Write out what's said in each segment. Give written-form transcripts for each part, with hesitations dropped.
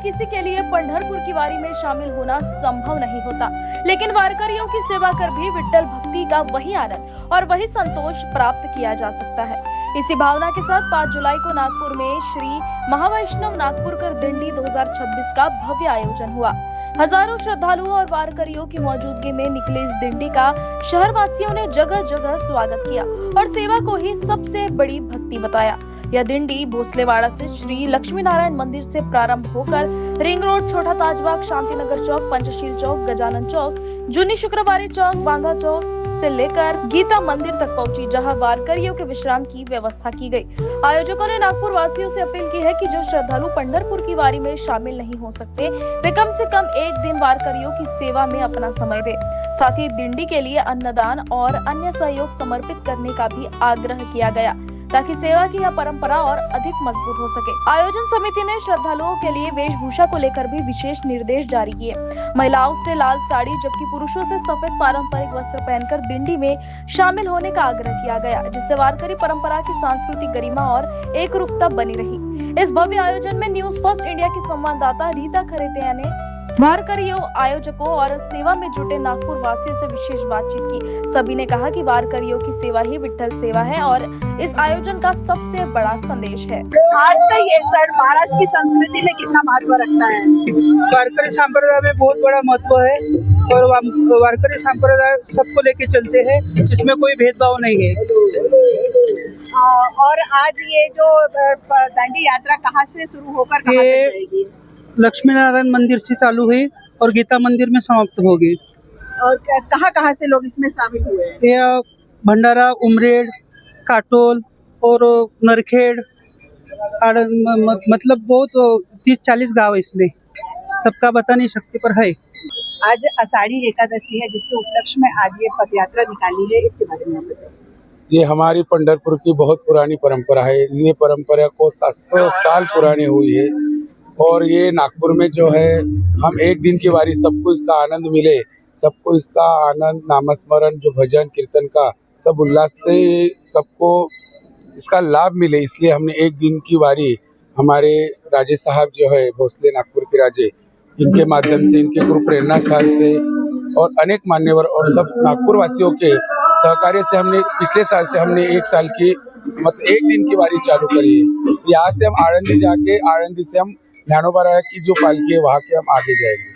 किसी के लिए पंढरपुर की वारी में शामिल होना संभव नहीं होता, लेकिन वारकरियों की सेवा कर भी विट्ठल भक्ति का वही आनंद और वही संतोष प्राप्त किया जा सकता है। इसी भावना के साथ 5 जुलाई को नागपुर में श्री महावैष्णव नागपुर कर दिंडी 2026 का भव्य आयोजन हुआ। हजारों श्रद्धालुओं और वारकरियों की मौजूदगी में निकले इस दिंडी का शहर वासियों ने जगह जगह स्वागत किया और सेवा को ही सबसे बड़ी भक्ति बताया। यह दिंडी भोसलेवाड़ा से श्री लक्ष्मी नारायण मंदिर से प्रारंभ होकर रिंग रोड, छोटा ताजबाग, शांतिनगर चौक, पंचशील चौक, गजानन चौक, जूनी शुक्रवारी चौक, बांधा चौक से लेकर गीता मंदिर तक पहुंची, जहां वारकरियों के विश्राम की व्यवस्था की गई। आयोजकों ने नागपुर वासियों से अपील की है कि जो श्रद्धालु पंढरपुर की वारी में शामिल नहीं हो सकते, वे कम से कम एक दिन वारकरियों की सेवा में अपना समय दे। साथ ही दिंडी के लिए अन्नदान और अन्य सहयोग समर्पित करने का भी आग्रह किया गया, ताकि सेवा की यह परंपरा और अधिक मजबूत हो सके। आयोजन समिति ने श्रद्धालुओं के लिए वेशभूषा को लेकर भी विशेष निर्देश जारी किए। महिलाओं से लाल साड़ी जबकि पुरुषों से सफेद पारंपरिक वस्त्र पहनकर दिंडी में शामिल होने का आग्रह किया गया, जिससे वारकरी परंपरा की सांस्कृतिक गरिमा और एकरूपता बनी रही। इस भव्य आयोजन में न्यूज फर्स्ट इंडिया की संवाददाता रीता खरेतिया ने वारकरियों, आयोजकों और सेवा में जुटे नागपुर वासियों से विशेष बातचीत की। सभी ने कहा कि वारकरियों की सेवा ही विट्ठल सेवा है और इस आयोजन का सबसे बड़ा संदेश है। आज का ये क्षण महाराष्ट्र की संस्कृति में कितना महत्व रखता है? वारकरी संप्रदाय में बहुत बड़ा महत्व है और वारकरी संप्रदाय सबको लेके चलते हैं, इसमें कोई भेदभाव नहीं है। और आज ये जो दांडी यात्रा कहाँ से शुरू होकर कहाँ तक जाएगी? लक्ष्मी नारायण मंदिर से चालू हुई और गीता मंदिर में समाप्त होगी। और कहाँ से लोग इसमें शामिल हुए? ये भंडारा, उमरेड, काटोल और नरखेड़, मतलब बहुत 30-40 गांव इसमें, सबका बता नहीं सकते पर है। आज आषाढ़ी एकादशी है, जिसके उपलक्ष्य में आज ये पद यात्रा निकाली है, इसके बारे में बताइए। ये हमारी पंढरपुर की बहुत पुरानी परंपरा है। ये परंपरा को 700 साल पुरानी हुई है और ये नागपुर में जो है, हम एक दिन की वारी, सबको इसका आनंद मिले, सबको इसका आनंद, नामस्मरण, जो भजन कीर्तन का सब उल्लास से सबको इसका लाभ मिले, इसलिए हमने एक दिन की वारी हमारे राजे साहब जो है भोसले नागपुर के राजे, इनके माध्यम से, इनके गुरु प्रेरणा स्थान से और अनेक मान्यवर और सब नागपुर वासियों के सहकार्य से हमने पिछले साल से हमने एक साल की मतलब एक दिन की वारी चालू करी है। यहाँ से हम आनंदी जाके, आनंदी से हम ज्ञानोबा राय की जो पालकी है वहाँ के हम आगे जाएंगे।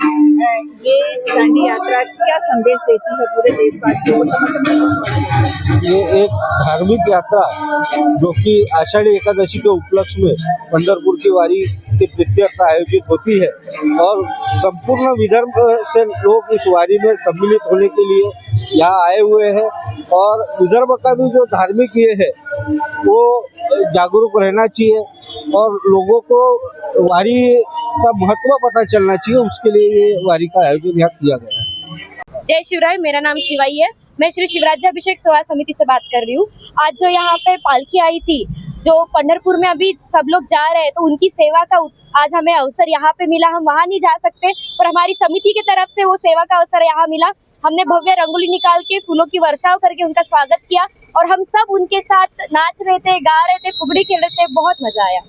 ये दांडी यात्रा क्या संदेश देती है पूरे देशवासियों को? ये एक धार्मिक यात्रा जो कि आषाढ़ी एकादशी के उपलक्ष्य में पंढरपुर की वारी के प्रत्यर्थ आयोजित होती है और संपूर्ण विदर्भ से लोग इस वारी में सम्मिलित होने के लिए यहाँ आए हुए हैं। और विदर्भ का भी जो धार्मिक ये है वो जागरूक रहना चाहिए और लोगों को वारी का महत्व पता चलना चाहिए, उसके लिए ये वारी का आयोजन यहाँ किया गया है। जय शिवराय, मेरा नाम शिवाई है। मैं श्री शिवराज्याभिषेक सेवा समिति से बात कर रही हूँ। आज जो यहाँ पे पालकी आई थी, जो पंढरपुर में अभी सब लोग जा रहे हैं, तो उनकी सेवा का आज हमें अवसर यहाँ पे मिला। हम वहाँ नहीं जा सकते, पर हमारी समिति की तरफ से वो सेवा का अवसर यहाँ मिला। हमने भव्य रंगोली निकाल के फूलों की वर्षाव करके उनका स्वागत किया और हम सब उनके साथ नाच रहे थे, गा रहे थे, फुगड़ी खेल रहे थे। बहुत मजा आया।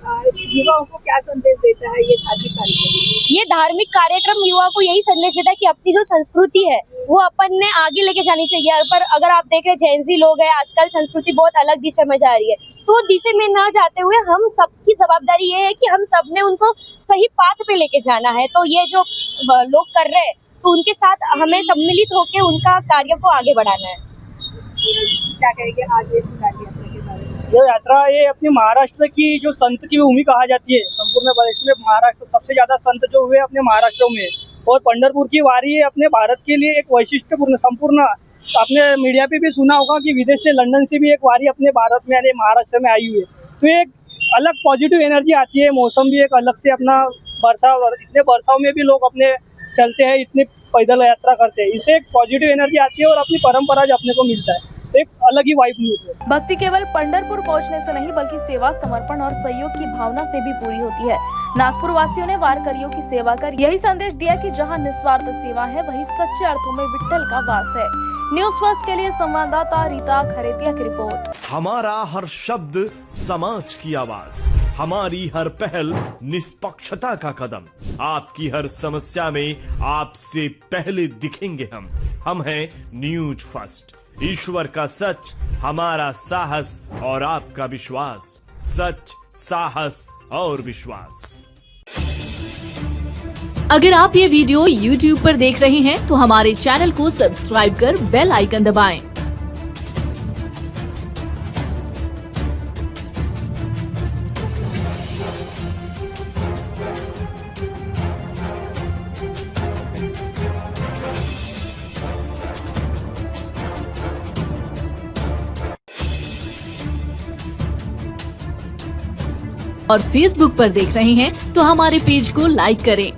युवाओं को क्या संदेश देता है ये धार्मिक कार्यक्रम? ये धार्मिक कार्यक्रम युवा को यही संदेश देता है कि अपनी जो संस्कृति है वो अपन ने आगे लेके जानी चाहिए। पर अगर आप देख रहे जेनजी लोग हैं, आजकल संस्कृति बहुत अलग दिशा में जा रही है, तो दिशा में न जाते हुए हम सबकी जवाबदारी ये है कि हम सब ने उनको सही पाथ पे लेके जाना है। तो ये जो लोग कर रहे हैं, तो उनके साथ हमें सम्मिलित होकर उनका कार्य को आगे बढ़ाना है। क्या कहेंगे आज ये दांडी यात्रा के बारे में? ये यात्रा ये अपनी महाराष्ट्र की जो संत की भूमि कहा जाती है। संपूर्ण प्रदेश में महाराष्ट्र सबसे ज्यादा संत जो हुए अपने महाराष्ट्र में, और पंढरपुर की वारी अपने भारत के लिए एक वैशिष्ट्यपूर्ण संपूर्ण, आपने मीडिया पे भी सुना होगा कि विदेश से, लंदन से भी एक वारी अपने भारत में यानी महाराष्ट्र में आई हुई है। तो एक अलग पॉजिटिव एनर्जी आती है। मौसम भी एक अलग से अपना बरसाव, इतने बरसाव में भी लोग अपने चलते हैं, इतनी पैदल यात्रा करते हैं, इससे एक पॉजिटिव एनर्जी आती है और अपनी परंपरा जो अपने को मिलता है, एक अलग ही वाइब मिलती है। भक्ति केवल पंढरपुर पहुंचने से नहीं, बल्कि सेवा, समर्पण और सहयोग की भावना से भी पूरी होती है। नागपुर वासियों ने वारकरियों की सेवा कर यही संदेश दिया कि जहां निस्वार्थ सेवा है, वहीं सच्चे अर्थों में विट्ठल का वास है। न्यूज फर्स्ट के लिए संवाददाता रीता खरेतिया की रिपोर्ट। हमारा हर शब्द समाज की आवाज, हमारी हर पहल निष्पक्षता का कदम, आपकी हर समस्या में आपसे पहले दिखेंगे हम हैं न्यूज फर्स्ट। ईश्वर का सच, हमारा साहस और आपका विश्वास। सच, साहस और विश्वास। अगर आप ये वीडियो YouTube पर देख रहे हैं तो हमारे चैनल को सब्सक्राइब कर बेल आइकन दबाएं। और Facebook पर देख रहे हैं तो हमारे पेज को लाइक करें।